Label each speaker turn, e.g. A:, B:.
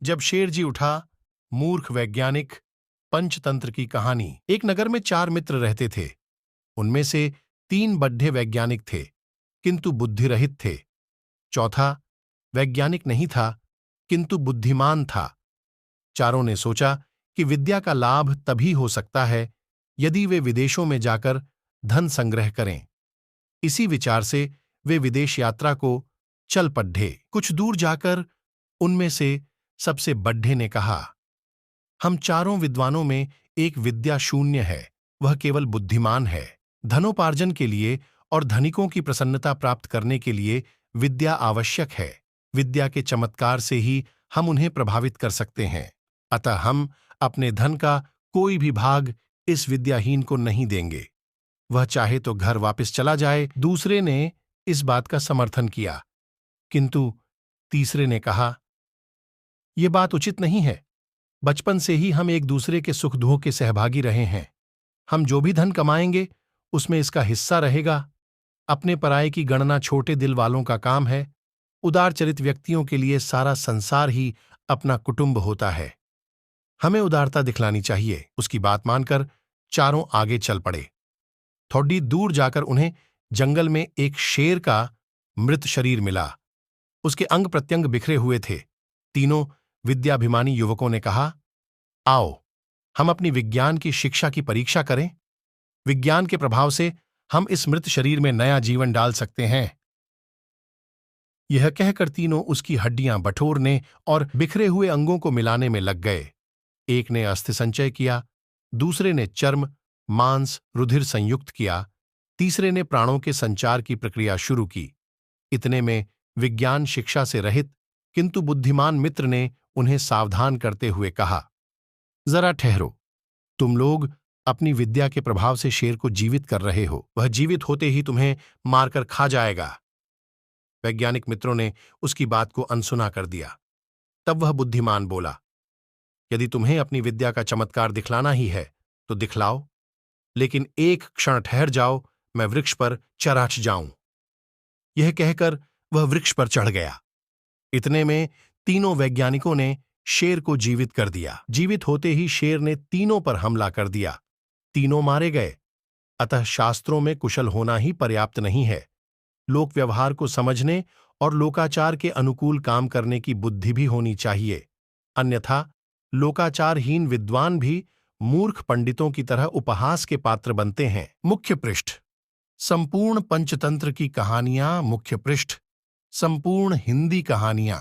A: जब शेरजी उठा। मूर्ख वैज्ञानिक। पंचतंत्र की कहानी। एक नगर में 4 मित्र रहते थे। उनमें से 3 बड्ढे वैज्ञानिक थे, किंतु बुद्धिरहित थे। चौथा वैज्ञानिक नहीं था, किंतु बुद्धिमान था। चारों ने सोचा कि विद्या का लाभ तभी हो सकता है यदि वे विदेशों में जाकर धन संग्रह करें। इसी विचार से वे विदेश यात्रा को चल पड़े। कुछ दूर जाकर उनमें से सबसे बड्ढे ने कहा, हम चारों विद्वानों में एक विद्या शून्य है, वह केवल बुद्धिमान है। धनोपार्जन के लिए और धनिकों की प्रसन्नता प्राप्त करने के लिए विद्या आवश्यक है। विद्या के चमत्कार से ही हम उन्हें प्रभावित कर सकते हैं। अतः हम अपने धन का कोई भी भाग इस विद्याहीन को नहीं देंगे। वह चाहे तो घर वापस चला जाए। दूसरे ने इस बात का समर्थन किया, किंतु तीसरे ने कहा, यह बात उचित नहीं है। बचपन से ही हम एक दूसरे के सुख दुख के सहभागी रहे हैं। हम जो भी धन कमाएंगे उसमें इसका हिस्सा रहेगा। अपने पराये की गणना छोटे दिल वालों का काम है। उदारचरित व्यक्तियों के लिए सारा संसार ही अपना कुटुंब होता है। हमें उदारता दिखलानी चाहिए। उसकी बात मानकर चारों आगे चल पड़े। थोड़ी दूर जाकर उन्हें जंगल में एक शेर का मृत शरीर मिला। उसके अंग प्रत्यंग बिखरे हुए थे। तीनों विद्याभिमानी युवकों ने कहा, आओ हम अपनी विज्ञान की शिक्षा की परीक्षा करें। विज्ञान के प्रभाव से हम इस मृत शरीर में नया जीवन डाल सकते हैं। यह कहकर तीनों उसकी हड्डियां बटोरने और बिखरे हुए अंगों को मिलाने में लग गए। एक ने अस्थि संचय किया, दूसरे ने चर्म मांस रुधिर संयुक्त किया, तीसरे ने प्राणों के संचार की प्रक्रिया शुरू की। इतने में विज्ञान शिक्षा से रहित किंतु बुद्धिमान मित्र ने उन्हें सावधान करते हुए कहा, जरा ठहरो। तुम लोग अपनी विद्या के प्रभाव से शेर को जीवित कर रहे हो। वह जीवित होते ही तुम्हें मारकर खा जाएगा। वैज्ञानिक मित्रों ने उसकी बात को अनसुना कर दिया। तब वह बुद्धिमान बोला, यदि तुम्हें अपनी विद्या का चमत्कार दिखलाना ही है तो दिखलाओ, लेकिन एक क्षण ठहर जाओ, मैं वृक्ष पर चढ़ जाऊं। यह कहकर वह वृक्ष पर चढ़ गया। इतने में तीनों वैज्ञानिकों ने शेर को जीवित कर दिया। जीवित होते ही शेर ने तीनों पर हमला कर दिया। तीनों मारे गए। अतः शास्त्रों में कुशल होना ही पर्याप्त नहीं है। लोक व्यवहार को समझने और लोकाचार के अनुकूल काम करने की बुद्धि भी होनी चाहिए। अन्यथा लोकाचारहीन विद्वान भी मूर्ख पंडितों की तरह उपहास के पात्र बनते हैं। मुख्य पृष्ठ। संपूर्ण पंचतंत्र की कहानियां। मुख्य पृष्ठ। संपूर्ण हिंदी कहानियां।